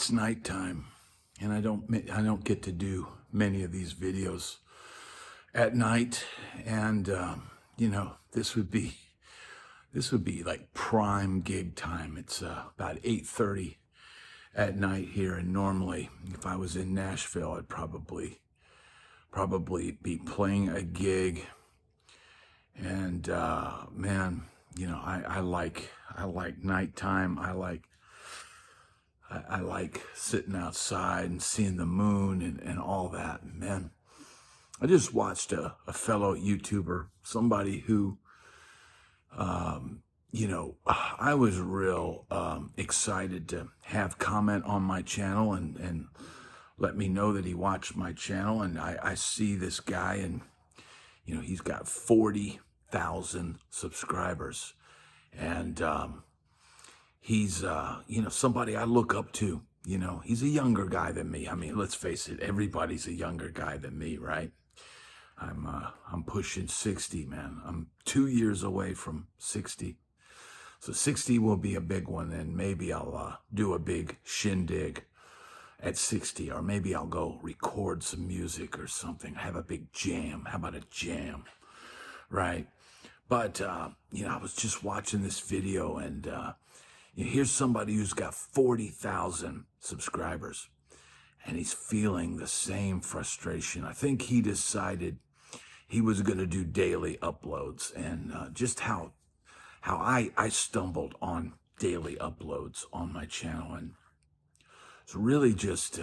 It's nighttime, and I don't get to do many of these videos at night. And this would be like prime gig time. It's about 8:30 at night here, and normally if I was in Nashville, I'd probably be playing a gig. And man, I like nighttime. I like sitting outside and seeing the moon and all that. Man, I just watched a fellow YouTuber, somebody who, I was real excited to have comment on my channel and let me know that he watched my channel. And I see this guy, and, he's got 40,000 subscribers. And he's, somebody I look up to. He's a younger guy than me. I mean, let's face it, everybody's a younger guy than me, right? I'm pushing 60, man. I'm 2 years away from 60. So 60 will be a big one, and maybe I'll do a big shindig at 60, or maybe I'll go record some music or something, have a big jam. How about a jam, right? But, I was just watching this video, and here's somebody who's got 40,000 subscribers, and he's feeling the same frustration. I think he decided he was going to do daily uploads, and just how I stumbled on daily uploads on my channel. And it's really just,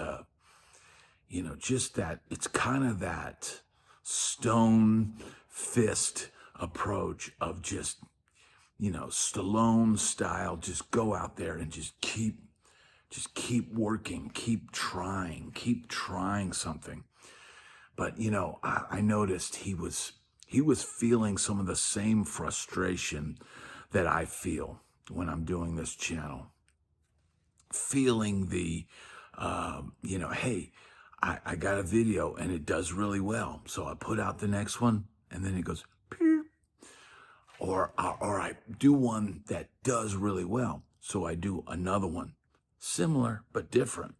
just that, it's kind of that stone fist approach of just, Stallone style, just go out there and just keep working, keep trying something. But, I noticed he was feeling some of the same frustration that I feel when I'm doing this channel. Feeling the, hey, I got a video and it does really well, so I put out the next one, and then it goes, pew. Or I do one that does really well, so I do another one, similar but different,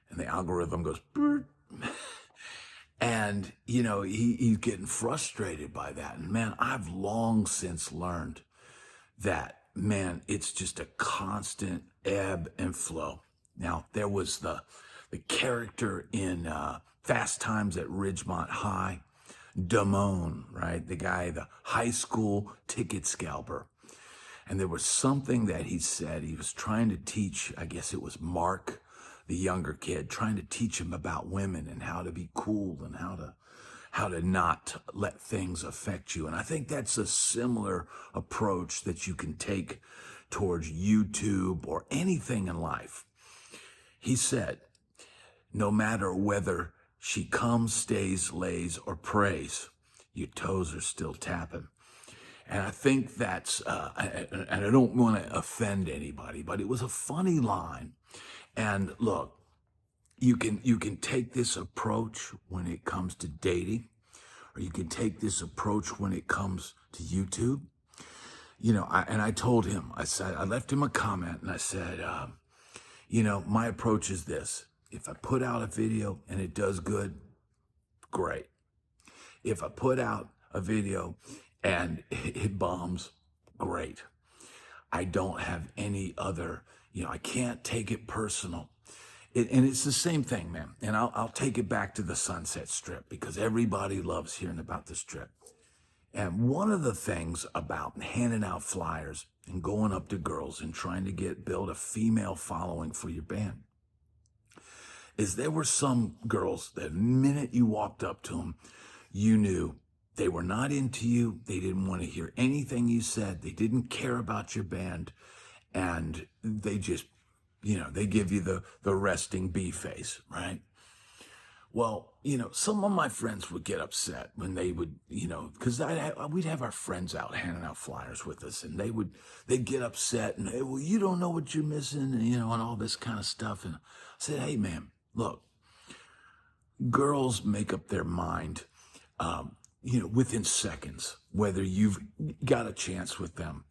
and the algorithm goes, pew. And, he's getting frustrated by that. And man, I've long since learned that, man, it's just a constant ebb and flow. Now, there was the character in Fast Times at Ridgemont High, Damone, right? The guy, the high school ticket scalper. And there was something that he said. He was trying to teach, I guess it was Mark, the younger kid, trying to teach him about women and how to be cool and how to not let things affect you. And I think that's a similar approach that you can take towards YouTube or anything in life. He said, no matter whether she comes, stays, lays, or prays, your toes are still tapping. And I think that's, and I don't want to offend anybody, but it was a funny line. And look, you can take this approach when it comes to dating, or you can take this approach when it comes to YouTube. I told him, I left him a comment, and I said, my approach is this. If I put out a video and it does good, great. If I put out a video and it bombs, great. I don't have any other, I can't take it personal. And it's the same thing, man. And I'll take it back to the Sunset Strip, because everybody loves hearing about the Strip. And one of the things about handing out flyers and going up to girls and trying to build a female following for your band is there were some girls that the minute you walked up to them, you knew they were not into you. They didn't want to hear anything you said. They didn't care about your band. And they just, they give you the resting bee face, right? Well, some of my friends would get upset when they would, because we'd have our friends out handing out flyers with us, and they'd get upset and, hey, well, you don't know what you're missing, and all this kind of stuff. And I said, hey, man, look, girls make up their mind, within seconds, whether you've got a chance with them.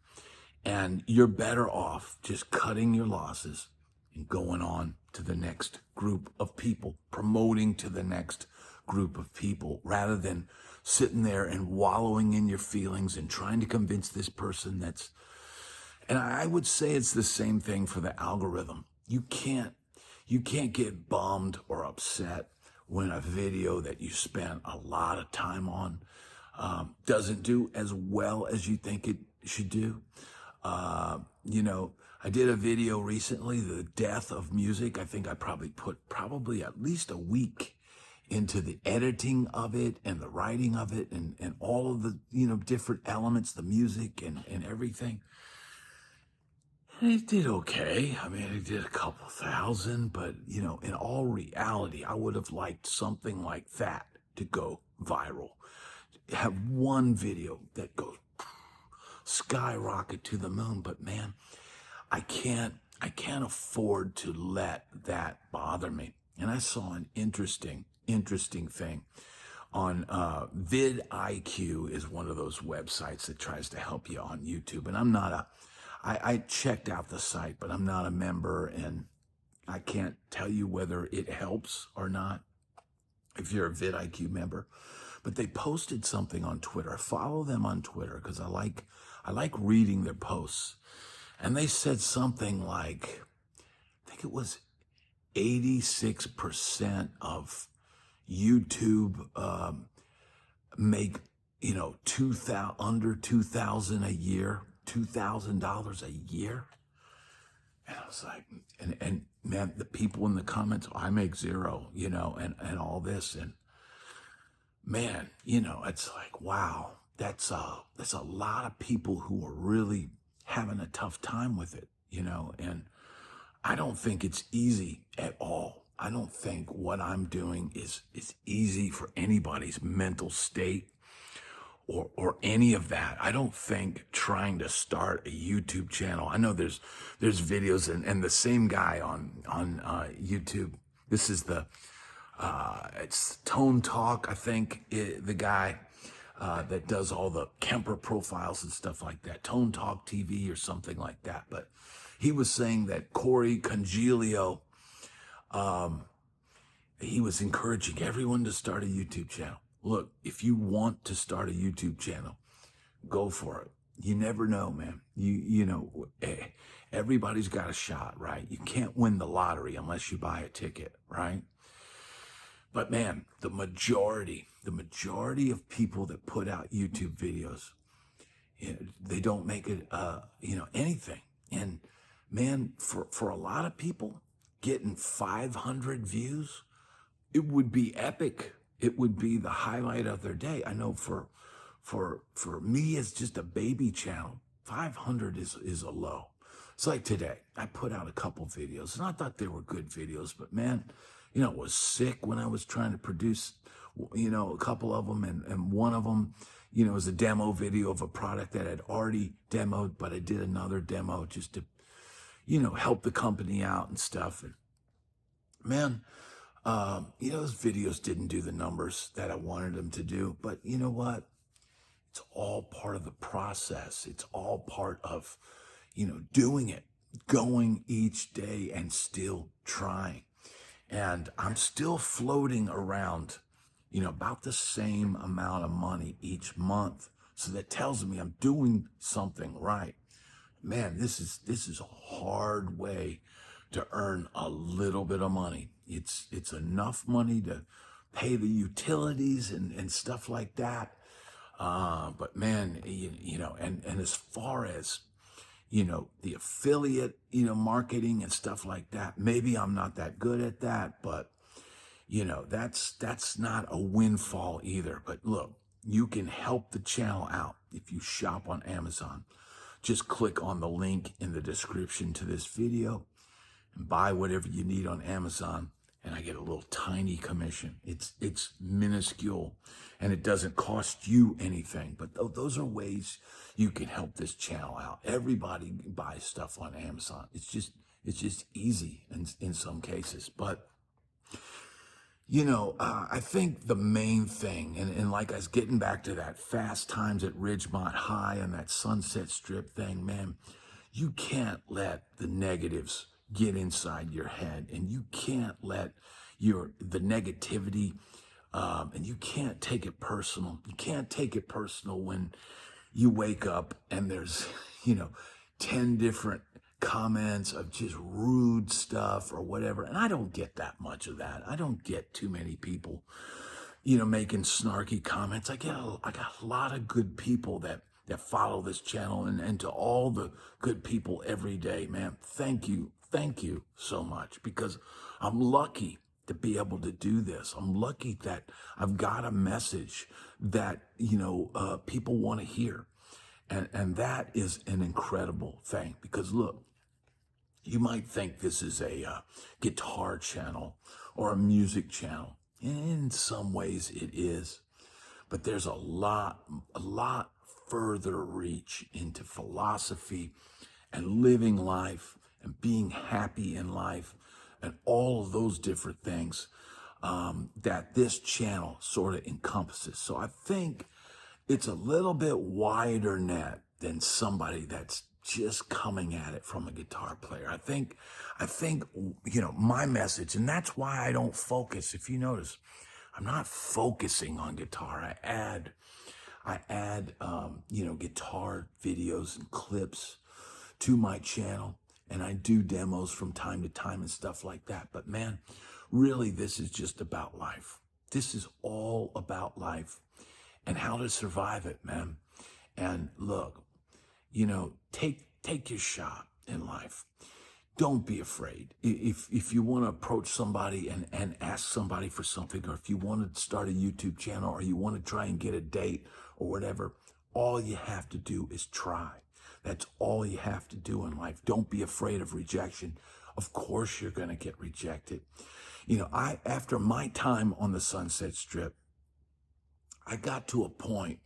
And you're better off just cutting your losses and going on to the next group of people, promoting to the next group of people, rather than sitting there and wallowing in your feelings and trying to convince this person that's, and I would say it's the same thing for the algorithm. You can't get bummed or upset when a video that you spent a lot of time on doesn't do as well as you think it should do. I did a video recently, the death of music. I think I probably put at least a week into the editing of it and the writing of it and all of the, different elements, the music and everything. And it did okay. I mean, it did a couple thousand, but, in all reality, I would have liked something like that to go viral. Have one video that goes skyrocket to the moon, but man, I can't afford to let that bother me. And I saw an interesting thing on vidIQ is one of those websites that tries to help you on YouTube. And I checked out the site, but I'm not a member, and I can't tell you whether it helps or not if you're a vidIQ member. But they posted something on Twitter. I follow them on Twitter because I like reading their posts. And they said something like, I think it was 86% of YouTube make, under $2,000 a year, $2,000 a year. And I was like, and man, the people in the comments, I make zero, and all this. And man, it's like, wow, that's a lot of people who are really having a tough time with it, and I don't think it's easy at all. I don't think what I'm doing is easy for anybody's mental state or any of that. I don't think trying to start a YouTube channel, I know there's videos and the same guy on YouTube, this is it's Tone Talk, I think, the guy that does all the Kemper profiles and stuff like that, Tone Talk TV or something like that. But he was saying that Corey Congelio, he was encouraging everyone to start a YouTube channel. Look, if you want to start a YouTube channel, go for it. You never know, man. Everybody's got a shot, right? You can't win the lottery unless you buy a ticket, right? But man, the majority of people that put out YouTube videos, they don't make it, anything. And man, for a lot of people, getting 500 views, it would be epic. It would be the highlight of their day. I know for me, it's just a baby channel. 500 is a low. It's like today, I put out a couple videos, and I thought they were good videos, but man, it was sick when I was trying to produce, a couple of them, and one of them, was a demo video of a product that I'd already demoed, but I did another demo just to, help the company out and stuff. And man, those videos didn't do the numbers that I wanted them to do, but you know what? It's all part of the process. It's all part of, doing it, going each day and still trying. And I'm still floating around, about the same amount of money each month. So that tells me I'm doing something right. Man, this is a hard way to earn a little bit of money. It's enough money to pay the utilities and stuff like that. But man, and as far as, the affiliate, marketing and stuff like that, maybe I'm not that good at that, but, that's not a windfall either. But look, you can help the channel out if you shop on Amazon. Just click on the link in the description to this video and buy whatever you need on Amazon, and I get a little tiny commission. It's minuscule, and it doesn't cost you anything. But those are ways you can help this channel out. Everybody buys stuff on Amazon. It's just easy in some cases. But I think the main thing, and like I was getting back to that Fast Times at Ridgemont High and that Sunset Strip thing, man, you can't let the negatives get inside your head, and you can't let the negativity, and you can't take it personal. You can't take it personal when you wake up and there's, 10 different comments of just rude stuff or whatever. And I don't get that much of that. I don't get too many people, making snarky comments. I got a lot of good people that follow this channel, and to all the good people every day, man, thank you so much, because I'm lucky to be able to do this. I'm lucky that I've got a message that, people want to hear. And that is an incredible thing, because look, you might think this is a guitar channel or a music channel. In some ways it is, but there's a lot further reach into philosophy and living life and being happy in life and all of those different things that this channel sort of encompasses. So I think it's a little bit wider net than somebody that's just coming at it from a guitar player. I think, my message, and that's why I don't focus. If you notice, I'm not focusing on guitar. I add, guitar videos and clips to my channel, and I do demos from time to time and stuff like that. But man, really, this is just about life. This is all about life and how to survive it, man. And look, take your shot in life. Don't be afraid. If you want to approach somebody and ask somebody for something, or if you want to start a YouTube channel, or you want to try and get a date or whatever, all you have to do is try. That's all you have to do in life. Don't be afraid of rejection. Of course you're going to get rejected. After my time on the Sunset Strip, I got to a point,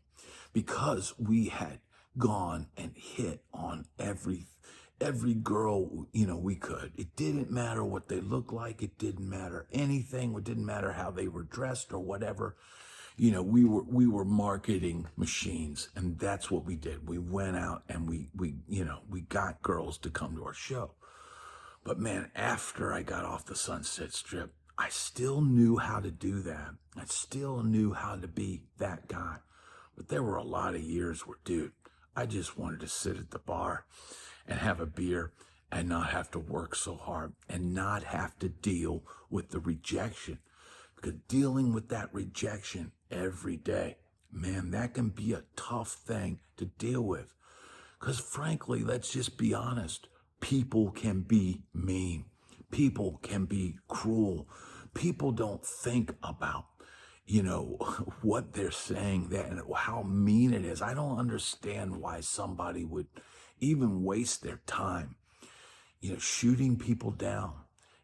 because we had gone and hit on every girl, we could. It didn't matter what they looked like. It didn't matter anything. It didn't matter how they were dressed or whatever. We were marketing machines, and that's what we did. We went out and we got girls to come to our show. But man, after I got off the Sunset Strip, I still knew how to do that. I still knew how to be that guy. But there were a lot of years where, dude, I just wanted to sit at the bar and have a beer and not have to work so hard and not have to deal with the rejection. Because dealing with that rejection every day, man, that can be a tough thing to deal with. Because frankly, let's just be honest, people can be mean. People can be cruel. People don't think about, what they're saying, that and how mean it is. I don't understand why somebody would even waste their time, shooting people down.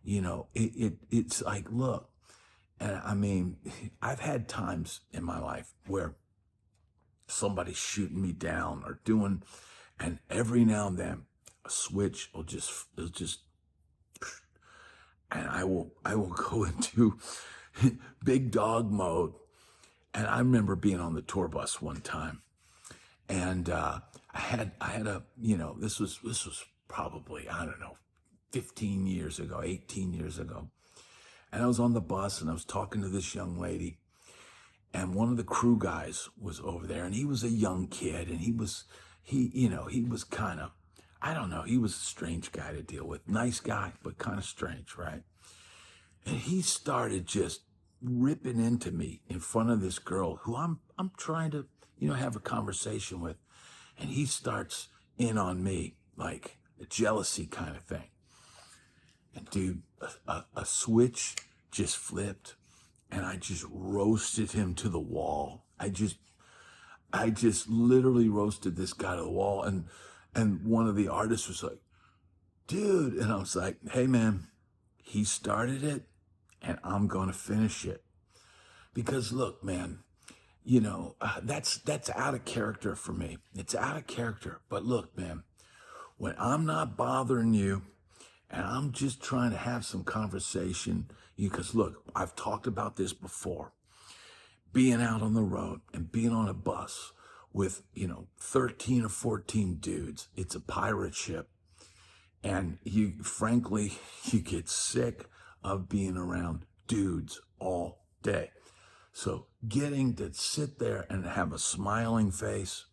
It's like, look, and I mean, I've had times in my life where somebody's shooting me down or doing, and every now and then a switch will just, and I will go into big dog mode. And I remember being on the tour bus one time, and I had a, this was probably, I don't know, 15 years ago, 18 years ago. And I was on the bus and I was talking to this young lady, and one of the crew guys was over there, and he was a young kid, and he was kind of, I don't know, he was a strange guy to deal with. Nice guy, but kind of strange, right? And he started just ripping into me in front of this girl who I'm trying to, have a conversation with. And he starts in on me, like a jealousy kind of thing. And dude, a switch just flipped, and I just roasted him to the wall. I just literally roasted this guy to the wall. And one of the artists was like, dude. And I was like, hey man, he started it and I'm going to finish it. Because look, man, that's out of character for me. It's out of character. But look, man, when I'm not bothering you and I'm just trying to have some conversation, because look, I've talked about this before, being out on the road and being on a bus with, 13 or 14 dudes, it's a pirate ship. And frankly, you get sick of being around dudes all day. So getting to sit there and have a smiling face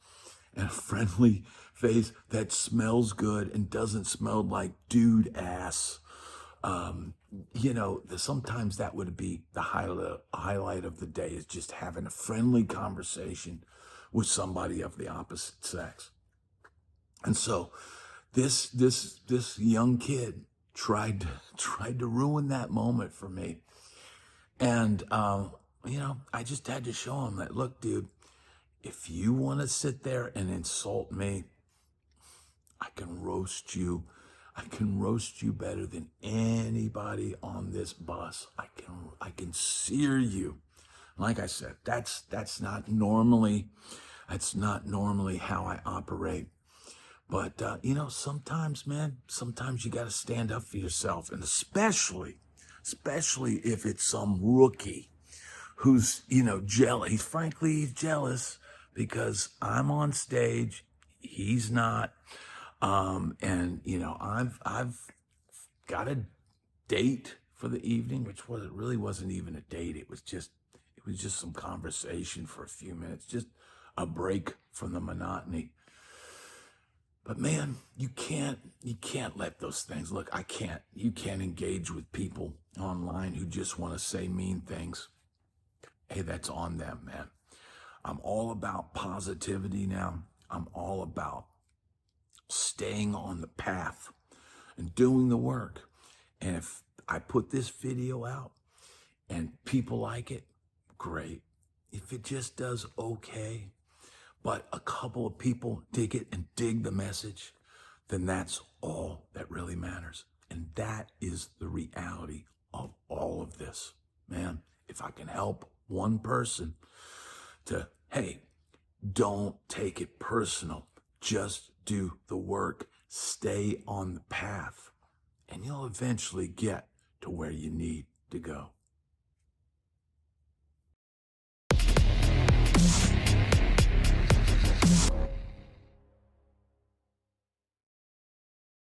and a friendly face that smells good and doesn't smell like dude ass, sometimes that would be the highlight of the day, is just having a friendly conversation with somebody of the opposite sex. And so this young kid tried to ruin that moment for me. And I just had to show him that, look, dude, if you want to sit there and insult me, I can roast you. I can roast you better than anybody on this bus. I can sear you. Like I said, that's not normally how I operate. But sometimes, man, sometimes you got to stand up for yourself, and especially if it's some rookie who's jealous. Frankly, he's jealous because I'm on stage, he's not. And I've got a date for the evening, which really wasn't even a date. It was just some conversation for a few minutes, just a break from the monotony. But man, you can't let those things. Look, you can't engage with people online who just want to say mean things. Hey, that's on them, man. I'm all about positivity now. I'm all about staying on the path and doing the work. And if I put this video out and people like it, great. If it just does okay, but a couple of people dig it and dig the message, then that's all that really matters. And that is the reality of all of this. Man, if I can help one person to, hey, don't take it personal. Just do the work. Stay on the path. And you'll eventually get to where you need to go.